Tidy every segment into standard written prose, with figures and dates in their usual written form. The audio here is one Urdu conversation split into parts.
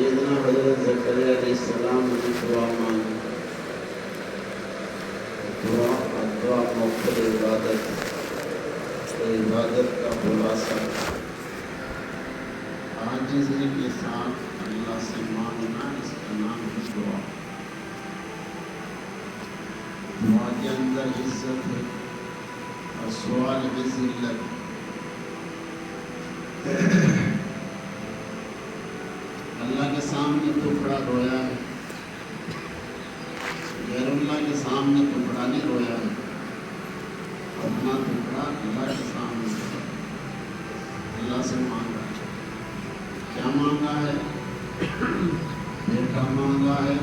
سیدنا حضرت زکریا علیہ السلام نے دعا مانگی. دعا مفت عبادت، عبادت کا خلاصہ عاجزی کے ساتھ اللہ سے مانگنا، اس کا نام ہے دعا. دعا کے اندر عزت ہے اور سوال میں ذلت. اللہ کے سامنے ٹکڑا رویا ہے، غیر اللہ کے سامنے ٹکڑا نہیں رویا ہے. اپنا ٹکڑا اللہ کے سامنے اللہ سے مانگا ہے. کیا مانگا ہے؟ بیٹا مانگا ہے،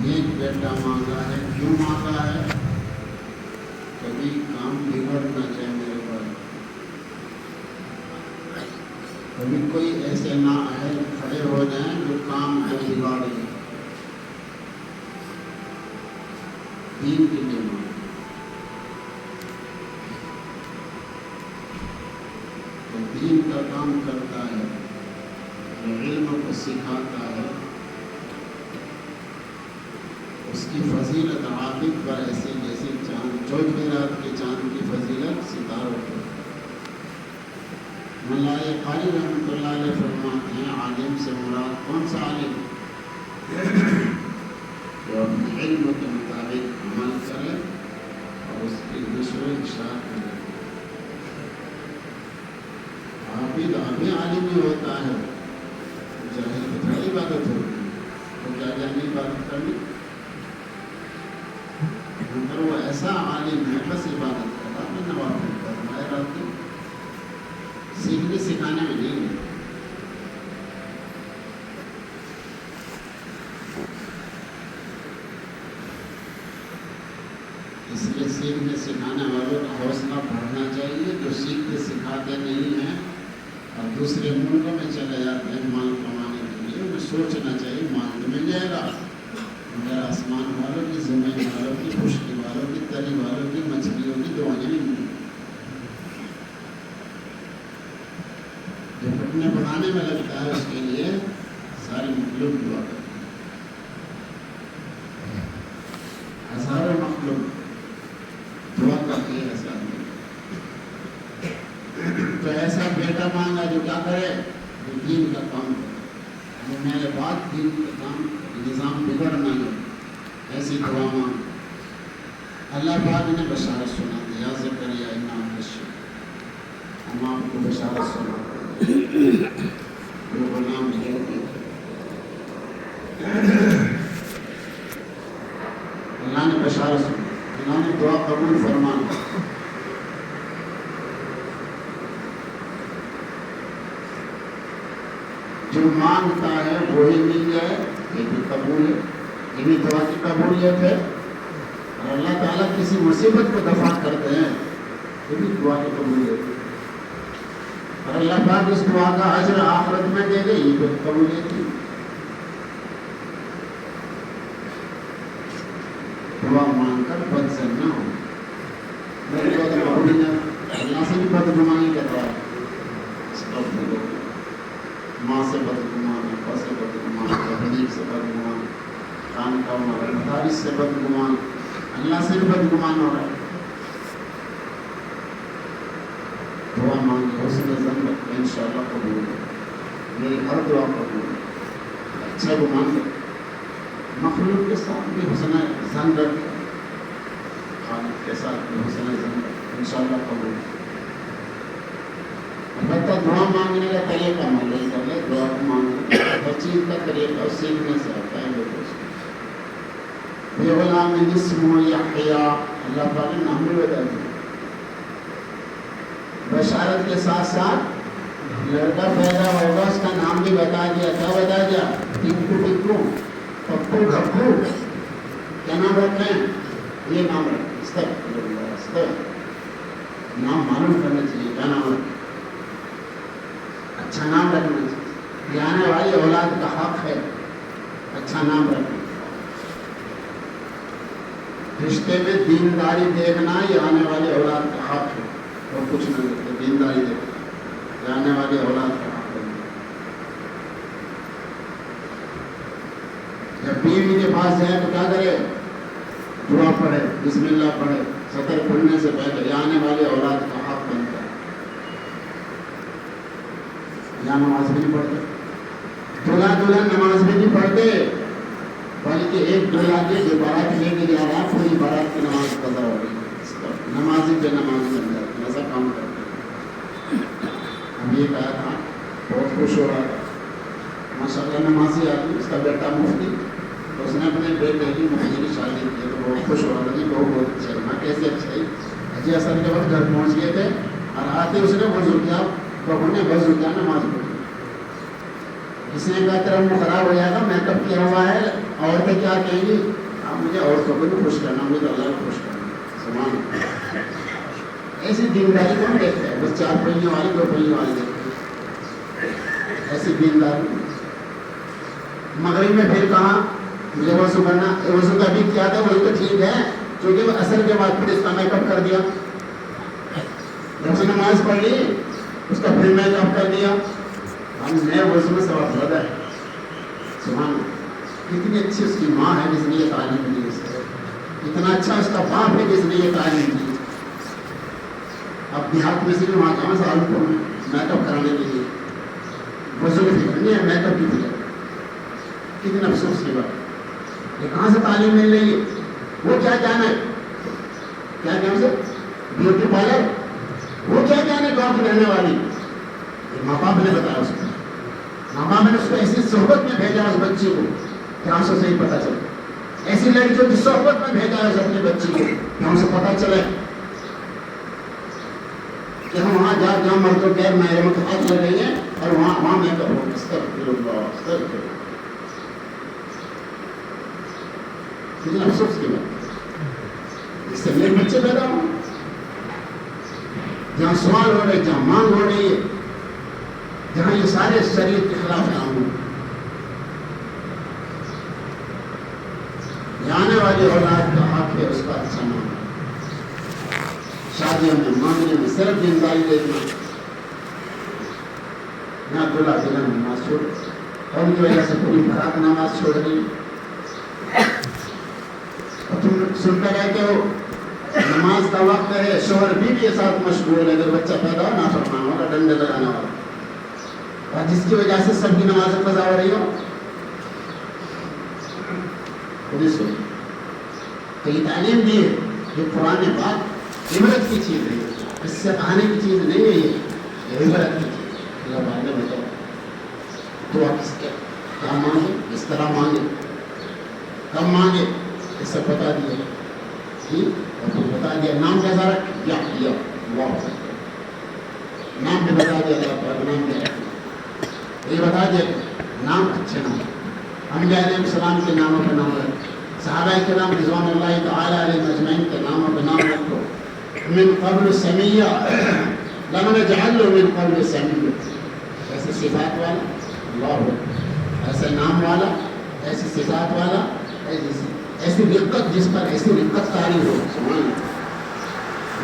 نیک بیٹا مانگا ہے. کیوں مانگا ہے؟ کبھی کام بگڑ نہ جائے میرے بھائی. کبھی کوئی ایسے نااہل کھڑے ہو جائیں جو کام کو بگاڑ دیں. دین کے لیے مانگا. جو دین کا کام کرتا ہے، جو علم کو سکھاتا ہے، اس کی فضیلت عابد پر ایسے جیسے چاند، چودھویں رات کے چاند کی فضیلت ستاروں پر. ملائے قاری رحمۃ اللہ علیہ فرماتے ہیں عالم سے مراد کون سا عالم؟ جو اپنے علم کے مطابق عمل کرے اور اس کی نشر و اشاعت کرے. عابد ابھی عالم ہی ہوتا ہے، جاہل تو تھوڑی عبادت ہوتی ہے. تو کیا جانی عبادت کرنی؟ اگر وہ ایسا عالم ہے بس عبادت کرتا ہے، نوافل کرتا ہے، رات کی سیکھنے سکھانے میں نہیں ہے. اس لیے سیکھنے سکھانے والوں کا حوصلہ بڑھنا چاہیے. جو سیکھتے سکھاتے نہیں ہیں اور دوسرے ملکوں میں چلے جاتے ہیں مال کمانے کے لیے، انہیں سوچنا چاہیے مال تو مل جائے گا مگر آسمان والوں کی، زمین والوں کی، خشکی والوں کی، تری والوں کی، مچھلیوں کی دعائیں نہیں ملیں. جو پٹنے بنانے میں لگتا ہے اس کے لیے ساری مخلوق دعا کرتی ہے. ہزاروں مخلوق دعا کرتی ہے ایسا. تو ایسا بیٹا مانگا جو کیا کرے؟ جو دین کا کام کرے. میرے بعد دین کا کام نظام بگڑ نہ جائے، ایسی دعا مانگ. اللہ پاک نے بشارت سنا دی، یا زکریا انا نبشرک، ہم آپ کو بشارت سنا جو غلام ہے. اللہ نے بشارت سنا، اللہ نے دعا قبول فرمانا. جو مانگتا ہے وہی مل جائے، یہ بھی قبول ہے. یہ بھی دعا کی قبولیت ہے. اور اللہ تعالیٰ کسی مصیبت کو دفع کرتے ہیں، یہ بھی دعا کی قبولیت ہے. اور اللہ پاک اس دعا کا اجر آخرت میں دے دے، یہ بھی قبولیت ہے. دعا مانگ کر بدزن نہ ہو. میرے کو اللہ سے بھی بدگمانی کر رہا ہے. ماں سے بدگمان، ابا سے بدگمان، حبیب سے بدگمان، خان کا مدارس سے بدگمان، اللہ سے بھی بدگمان ہو رہا ہے. دعا مانگے، حسن ظن رکھے، انشاءاللہ قبول ہے. میری ہر دعا قبول ہے. اچھا گمان رکھے، مخلوق کے ساتھ بھی حسن ظن رکھے، خالق کے ساتھ بھی حسن ظن رکھے، انشاءاللہ قبول ہے. البتہ دعا مانگنے کا طریقہ معلوم کر لے. دعا کو مانگنے ہر چیز کا طریقہ سیکھنے سے آتا ہے. لوگوں سے بے غلام اسمہ یحییٰ، اللہ پاک نے نام بھی بتا دیا. بشارت کے ساتھ ساتھ لڑکا پیدا ہوگا، اس کا نام بھی بتا دیا. کیا بتا دیا؟ ٹکو ٹکو، پپو گھپو. کیا نام رکھیں؟ یہ نام رکھیں. نام معلوم کرنا چاہیے کیا نام رکھیں. اچھا نام رکھنا چاہیے. یہ آنے والی اولاد کا حق ہے اچھا نام رکھنا. رشتے میں دینداری دیکھنا یہ آنے والی اولاد کا حق ہے، اور کچھ نہیں دیکھتے. دینداری دیکھنا یہ آنے والی اولاد کا حق ہے. جب بیوی کے پاس جائے تو کیا کرے؟ دعا پڑھے، بسم اللہ پڑھے، سطر کھلنے سے پہلے آنے والے اولاد کا حق بنتا ہے۔ یا نماز بھی نہیں پڑھتے، دلہا دلہن نماز بھی نہیں پڑھتے، بلکہ ایک دلہا کے جو بارات لے کے جا رہا پوری بارات کی نماز قضا ہو رہی ہے، نمازی پہ نماز بن جاتی ہے، ایسا کام کرتے ہیں۔ ہم یہ کہا تھا، بہت خوش ہو رہا تھا، ماشاء اللہ نمازی آدمی، اس کا بیٹا مفتی، تو اس نے اپنے بیٹے کی مفتی کی شادی کی تو بہت خوش ہو رہا تھا، جی بہت اچھا ہے۔ میں کیسے اچھا ہے؟ حجی اثر کے وقت گھر پہنچ گئے تھے اور آتے اس نے وضو کیا، بہو نے وضو کیا، نماز پڑھی۔ اس نے کہا تیرا منہ خراب ہو جائے گا، میک اپ کیا ہوا ہے، عورتیں کیا کہیں گی؟ آپ مجھے عورتوں کو بھی خوش کرنا، مجھے تو اللہ کو خوش کرنا، سبحان اللہ۔ ایسی دینداری کون دیکھتا ہے؟ بس 4 پہیوں والی 2 پہیوں والی دیکھتے ہیں، ایسی دینداری۔ مغرب میں پھر کہا مجھے وضو کرنا، وضو کا بھی کیا تھا وہی تو ٹھیک ہے، کیونکہ وہ اثر کے بعد پھر اس کا میک اپ کر دیا، جب سے نماز پڑھ لی اس کا پھر میک اپ کر دیا۔ ہم نئے وضو میں ثواب زیادہ ہے، سبحان اللہ۔ کتنی اچھی اس کی ماں ہے جس نے یہ تعلیم دی اسے، اتنا اچھا اس کا باپ ہے جس نے یہ تعلیم دی۔ اب دیہات میں سے بھی وہاں کہاں سے عالم کو میک اپ کرانے کے لیے وضو کی فکر نہیں ہے، میک اپ کی فکر۔ کتنے افسوس کی بات، یہ کہاں سے تعلیم مل رہی ہے؟ وہ کیا جانا ہے، کیا کہنا سے بیوٹی پارلر، وہ کیا جانے گاؤں کی رہنے والی، ماں باپ نے بتایا اس کو، ماں باپ نے اس کو ایسی صحبت میں بھیجا اس بچی کو کہ ہم سے صحیح پتہ چلے، ایسی لڑکیوں کی صحبت میں بھیجا ہے اس اپنے بچی کو کہ ہم سے پتہ چلے کہ ہم وہاں جہاں مردوں غیر محرموں کے ہاتھ لگ رہی ہیں اور وہاں میں کہوں کتنا افسوس کی بات، اس سے میرے بچے پیدا ہوں جہاں سوال ہو رہے، جہاں مانگ ہو رہی ہے، جہاں یہ سارے شریعت کے خلاف کام ہوں، آنے والی اولاد کا حق ہے اس کا اچھا نام ہے۔ شادیوں میں مانگنے میں صرف دینداری دیکھنا، نہ دلہا دلہن نماز چھوڑ، اور ان کی وجہ سے پوری بارات نماز چھوڑ رہی، اور تم سنتے رہتے ہو نماز کا وقت ہے، شوہر بیوی کے ساتھ مشغول ہے، اگر بچہ پیدا ہو نافرمان ہوگا، ڈنڈے لگانے والا، اور جس کی وجہ سے سب کی نمازیں قضا ہو رہی ہو۔ تو یہ تعلیم دی ہے، یہ قرآن پاک عبرت کی چیز ہے، اس سے کہانے کی چیز نہیں ہے، یہ عبرت کی چیز ہے۔ اللہ پاک نے بتاؤ تو آپ اس کے کیا مانگے، اس طرح مانگے، کب مانگے، اس سے بتا دیا، اور پھر بتا دیا نام کیسا رکھ کیا کیا، نام بھی بتا دیا، اللہ پاک نام کیا رکھ، یہ بتا دیا نام اچھے نام، انبیاء علیہ السلام کے ناموں پہ نام رکھ، صحابہ کرام رضوان اللہ تعالی علیہ مجمعین کے ناموں پہ نام رکھو۔ من قبل سمیہ لم نجعل له من قبل سمیہ، ایسے صفات والا اللہ، ایسے نام والا، ایسی صفات والا، ایسی رقت جس پر ایسی رقت طاری ہو، سبحان اللہ،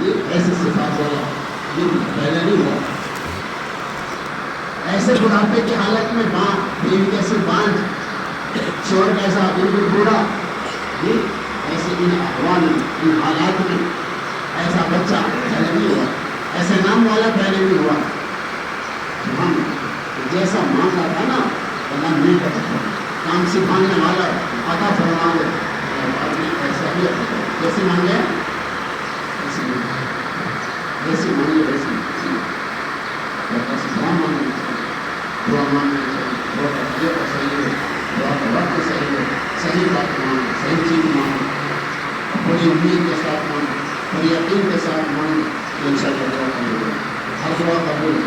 یہ ایسی صفات والا یہ پہلے نہیں ہوا۔ ایسے بڑھاپے کی حالت میں بیوی کیسے باندھ، شوہر کیسا بالکل بوڑھا، ایسے ان احوال ان حالات میں ایسا بچہ پہلے نہیں ہوا، ایسے نام والا پہلے نہیں ہوا۔ ہم جیسا مانگا تھا نا اللہ نہیں کرتا، کام سکھانے والا عطا فرما دے، ایسا ہی جیسے مانگے ویسے مانگے ویسے دعا مانگنی چاہیے، دعا مانگنی چاہیے، دعا کا طریقہ صحیح ہے، دعا کا وقت صحیح ہے، صحیح بات مانگو، صحیح چیز مانگو، بڑی امید کے ساتھ مانگو، بڑی یقین کے ساتھ مانگو، ان شاء اللہ دعا قبول ہوگی، ہر دعا قبول ہے۔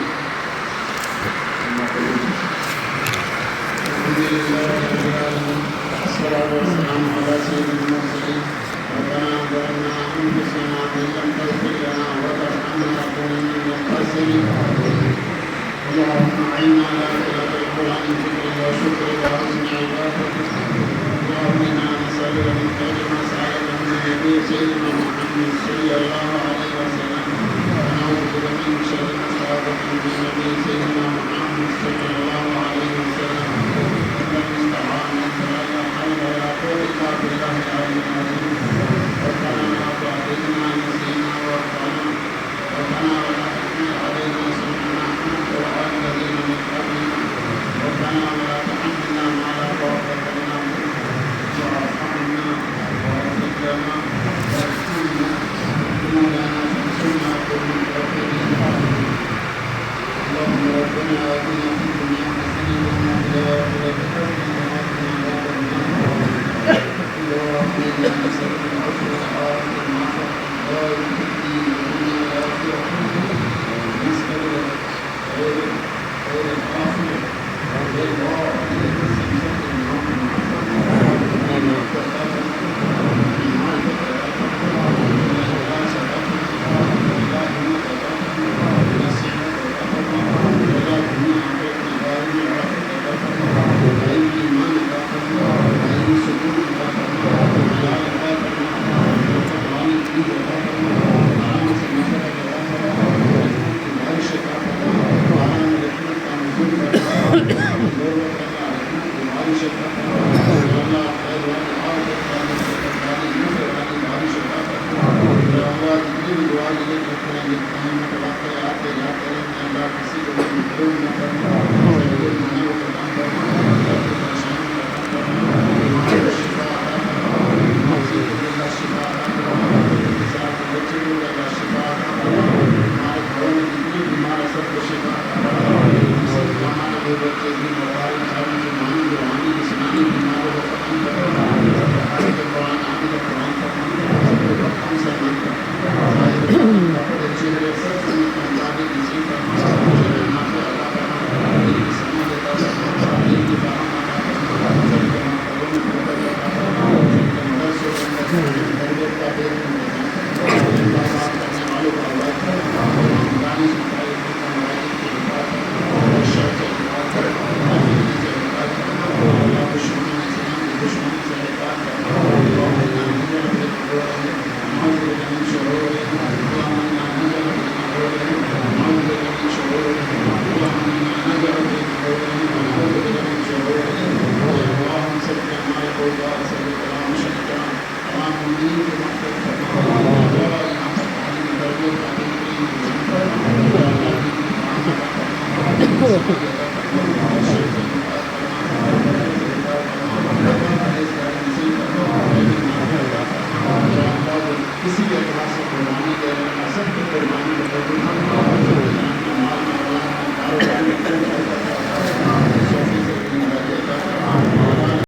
الصلاة والسلام على سيد المرسلين ربنا ظلمنا أنفسنا وإن لم تغفر لنا وترحمنا لنكونن من الخاسرين اللهم أعنا على تلاوة القرآن ذكرك وشكرك وحسن عبادتك اللهم إنا نسألك من خير ما سألك من النبي سيدنا محمد صلى الله عليه وسلم ونعوذ بك من شر ما استعاذك من النبي سيدنا محمد صلى الله عليه وسلم المستعان، لا حول لنا ولا تحملنا ما لا طاقة لنا به واعف عنا واغفر لنا وارحمنا مولانا فانصرنا قوم الكافرين. اللهم ربنا آتنا في الدنيا حسنة وفي الآخرة حسنة وقنا عذاب النار. اللهم إنا نسألك العفو والعافية مع الدار في الدين والدنيا والآخرة. نسألك خير العافية وخير